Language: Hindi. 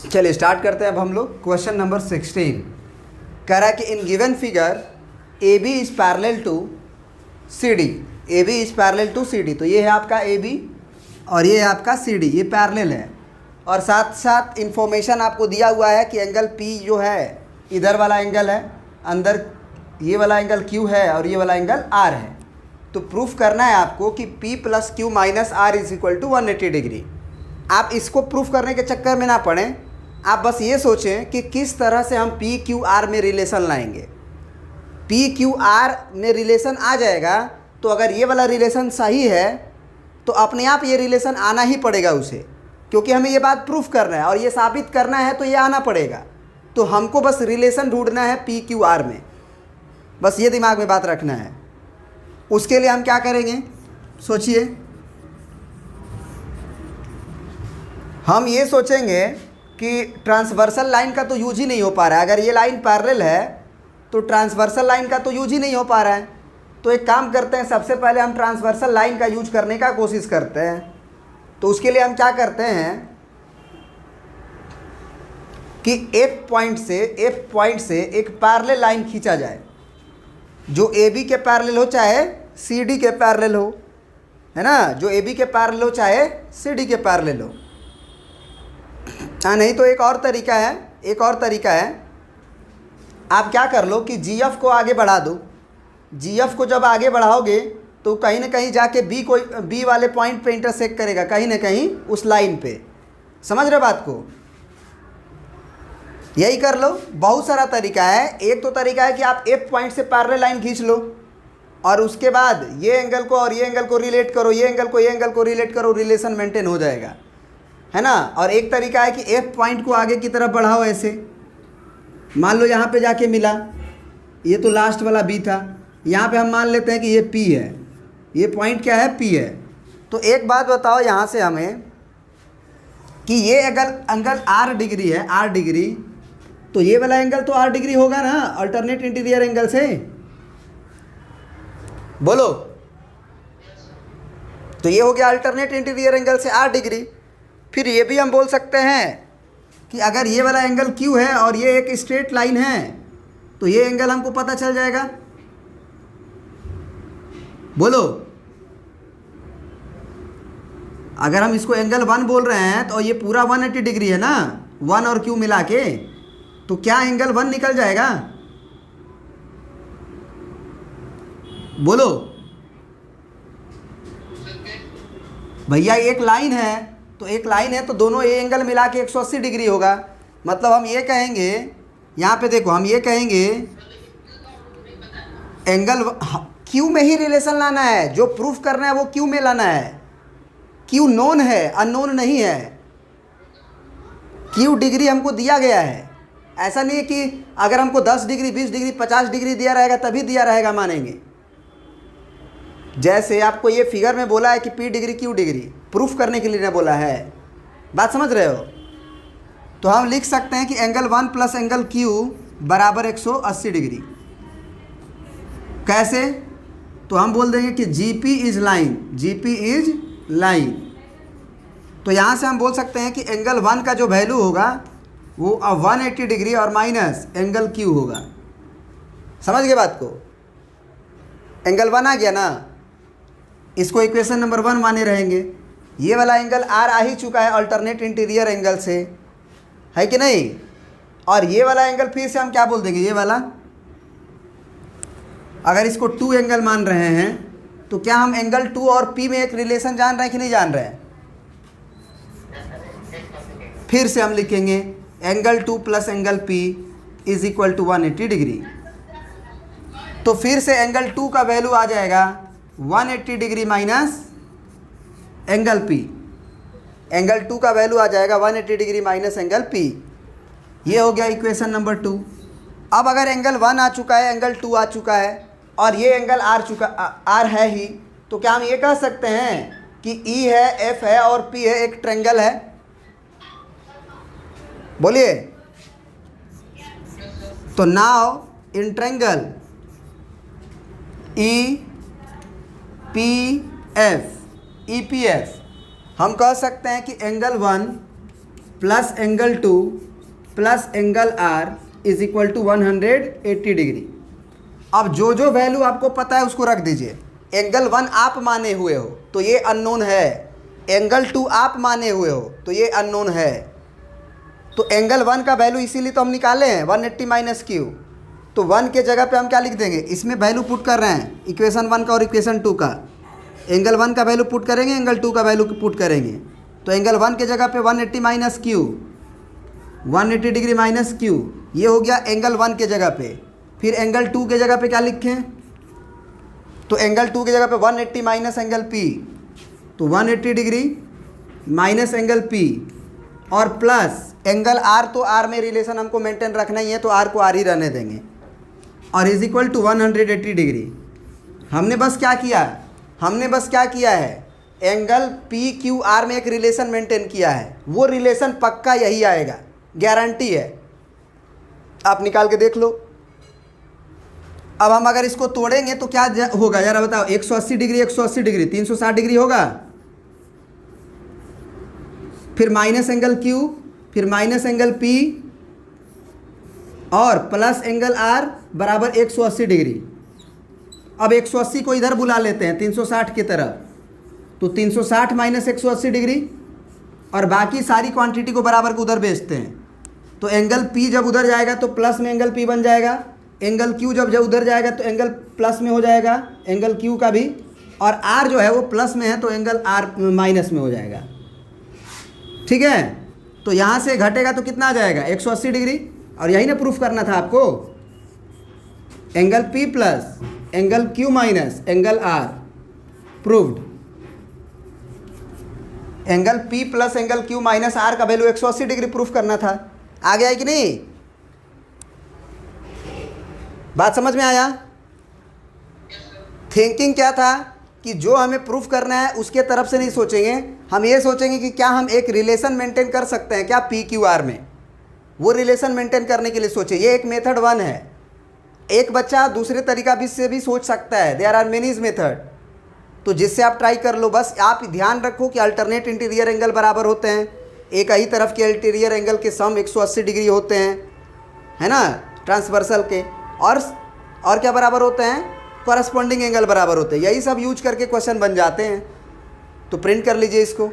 चलिए स्टार्ट करते हैं अब हम लोग। क्वेश्चन नंबर 16 कह रहा है कि in given figure A B is parallel to C D. A B is parallel to C D, तो ये है आपका ए बी और ये है आपका सी डी, ये पैरेलल है। और साथ साथ इन्फॉर्मेशन आपको दिया हुआ है कि एंगल पी जो है इधर वाला एंगल है, अंदर ये वाला एंगल क्यू है और ये वाला एंगल आर है। तो प्रूफ करना है आपको कि P plus Q minus R is equal to 180 degree. आप इसको प्रूफ करने के चक्कर में ना पड़ें, आप बस ये सोचें कि किस तरह से हम पी क्यू आर में रिलेशन लाएंगे। पी क्यू आर में रिलेशन आ जाएगा तो अगर ये वाला रिलेशन सही है तो अपने आप ये रिलेशन आना ही पड़ेगा उसे, क्योंकि हमें ये बात प्रूफ करना है और ये साबित करना है तो ये आना पड़ेगा। तो हमको बस रिलेशन ढूंढना है पी क्यू आर में, बस ये दिमाग में बात रखना है। उसके लिए हम क्या करेंगे सोचिए। हम ये सोचेंगे कि ट्रांसवर्सल लाइन का तो यूज ही नहीं हो पा रहा है। अगर ये लाइन पैरेलल है तो ट्रांसवर्सल लाइन का तो यूज ही नहीं हो पा रहा है। तो एक काम करते हैं, सबसे पहले हम ट्रांसवर्सल लाइन का यूज करने का कोशिश करते हैं। तो उसके लिए हम क्या करते हैं कि एफ पॉइंट से एक पैरेलल लाइन खींचा जाए, जो ए बी के पैरेलल हो चाहे सी डी के पैरेलल हो, है ना, जो ए बी के पैरेलल हो चाहे सी डी के पैरेलल हो। हाँ, नहीं तो एक और तरीका है, आप क्या कर लो कि जी एफ को आगे बढ़ा दो। जी एफ को जब आगे बढ़ाओगे तो कहीं ना कहीं जाके बी वाले पॉइंट पे इंटरसेक्ट करेगा, कहीं ना कहीं उस लाइन पे। समझ रहे बात को? यही कर लो। बहुत सारा तरीका है। एक तो तरीका है कि आप एफ पॉइंट से पैरेलल लाइन खींच लो और उसके बाद ये एंगल को और ये एंगल को रिलेट करो, ये एंगल को रिलेट करो, रिलेशन मेंटेन हो जाएगा, है ना। और एक तरीका है कि एफ पॉइंट को आगे की तरफ बढ़ाओ ऐसे। मान लो यहाँ पे जाके मिला, ये तो लास्ट वाला बी था, यहाँ पे हम मान लेते हैं कि ये पी है, ये पॉइंट क्या है, पी है। तो एक बात बताओ यहाँ से हमें कि ये अगर एंगल आर डिग्री है, आर डिग्री, तो ये वाला एंगल तो आर डिग्री होगा ना अल्टरनेट इंटीरियर एंगल से। बोलो, तो ये हो गया अल्टरनेट इंटीरियर एंगल से आर डिग्री। फिर ये भी हम बोल सकते हैं कि अगर ये वाला एंगल क्यू है और ये एक स्ट्रेट लाइन है तो ये एंगल हमको पता चल जाएगा। बोलो, अगर हम इसको एंगल 1 बोल रहे हैं तो ये पूरा 180 डिग्री है ना, 1 और क्यू मिला के, तो क्या एंगल 1 निकल जाएगा? बोलो भैया, एक लाइन है तो दोनों ये एंगल मिला के 180 डिग्री होगा। मतलब हम ये कहेंगे, यहाँ पे देखो, हम ये कहेंगे एंगल क्यू में ही रिलेशन लाना है, जो प्रूफ करना है वो क्यू में लाना है। क्यू नोन है, अननोन नहीं है। क्यू डिग्री हमको दिया गया है। ऐसा नहीं है कि अगर हमको 10 डिग्री 20 डिग्री 50 डिग्री दिया रहेगा तभी दिया रहेगा मानेंगे। जैसे आपको ये फिगर में बोला है कि P degree Q degree, proof करने के लिए ना बोला है। बात समझ रहे हो? तो हम लिख सकते हैं कि एंगल 1 प्लस एंगल क्यू बराबर 180 डिग्री। कैसे? तो हम बोल देंगे कि जी पी इज लाइन। तो यहाँ से हम बोल सकते हैं कि एंगल 1 का जो वैल्यू होगा वो 180 डिग्री और माइनस एंगल क्यू होगा। समझ गए बात को? एंगल 1 आ गया ना, इसको इक्वेशन नंबर 1 माने रहेंगे। ये वाला एंगल आर आ ही चुका है अल्टरनेट इंटीरियर एंगल से, है कि नहीं? और ये वाला एंगल फिर से हम क्या बोल देंगे, ये वाला, अगर इसको 2 एंगल मान रहे हैं तो क्या हम एंगल 2 और पी में एक रिलेशन जान रहे हैं कि नहीं जान रहे हैं? फिर से हम लिखेंगे angle 2 plus angle P is equal to 180 degree. तो फिर से एंगल 2 का वैल्यू आ जाएगा 180 degree minus angle P. Angle 2 का वैल्यू आ जाएगा 180 डिग्री माइनस एंगल पी। ये हो गया इक्वेशन नंबर 2। अब अगर एंगल 1 आ चुका है, एंगल 2 आ चुका है और ये एंगल आर है ही, तो क्या हम ये कह सकते हैं कि ई है, एफ है और पी है, एक ट्रायंगल है? बोलिए। तो now in triangle E P F हम कह सकते हैं कि angle 1 plus angle 2 plus angle R is equal to 180 degree. अब जो जो वैल्यू आपको पता है उसको रख दीजिए। एंगल 1 आप माने हुए हो तो ये अननोन है, एंगल 2 आप माने हुए हो तो ये अननोन है। तो एंगल 1 का वैल्यू इसीलिए तो हम निकाले हैं 180 माइनस क्यू। तो 1 के जगह पे हम क्या लिख देंगे, इसमें वैल्यू पुट कर रहे हैं इक्वेशन 1 का और इक्वेशन 2 का। एंगल 1 का वैल्यू पुट करेंगे, एंगल 2 का वैल्यू पुट करेंगे। तो एंगल 1 के जगह पे 180 minus Q, 180 degree minus Q, ये हो गया एंगल 1 के जगह पे। फिर एंगल 2 के जगह पे क्या लिखें, तो एंगल 2 के जगह पे 180 माइनस एंगल पी, तो 180 डिग्री माइनस एंगल पी और प्लस एंगल आर। तो आर में रिलेशन हमको मेंटेन रखना ही है तो आर को आर ही रहने देंगे, और इज इक्वल टू 180 डिग्री। हमने बस क्या किया है, एंगल पी क्यू आर में एक रिलेशन मेंटेन किया है, वो रिलेशन पक्का यही आएगा, गारंटी है। आप निकाल के देख लो। अब हम अगर इसको तोड़ेंगे तो क्या होगा जरा बताओ, 180 डिग्री 180 डिग्री 360 डिग्री होगा। फिर माइनस एंगल क्यू, फिर माइनस एंगल पी और प्लस एंगल आर बराबर 180 डिग्री। अब 180 को इधर बुला लेते हैं 360 की तरफ, तो 360 माइनस 180 डिग्री और बाकी सारी क्वांटिटी को बराबर को उधर भेजते हैं। तो एंगल पी जब उधर जाएगा तो प्लस में एंगल पी बन जाएगा, एंगल क्यू जब उधर जाएगा तो एंगल प्लस में हो जाएगा एंगल क्यू का भी, और आर जो है वो प्लस में है तो एंगल आर माइनस में हो जाएगा। ठीक है, तो यहाँ से घटेगा तो कितना आ जाएगा 180 डिग्री, और यही ना प्रूफ करना था आपको, angle P plus angle Q minus angle R proved. Angle P plus angle Q minus R का वैल्यू 180 डिग्री प्रूफ करना था। आ गया है कि नहीं, बात समझ में आया। थिंकिंग क्या था कि जो हमें प्रूफ करना है उसके तरफ से नहीं सोचेंगे, हम ये सोचेंगे कि क्या हम एक रिलेशन मेंटेन कर सकते हैं क्या पी क्यू आर में, वो रिलेशन मेंटेन करने के लिए सोचे। ये एक मेथड 1 है। एक बच्चा दूसरे तरीका भी से भी सोच सकता है, देयर आर मेनीज मेथड, तो जिससे आप ट्राई कर लो। बस आप ध्यान रखो कि अल्टरनेट इंटीरियर एंगल बराबर होते हैं, एक ही तरफ के इंटीरियर एंगल के सम 180 डिग्री होते हैं, है ना, ट्रांसवर्सल के, और क्या बराबर होते हैं, कॉरस्पॉन्डिंग एंगल बराबर होते हैं। यही सब यूज करके क्वेश्चन बन जाते हैं। तो प्रिंट कर लीजिए इसको।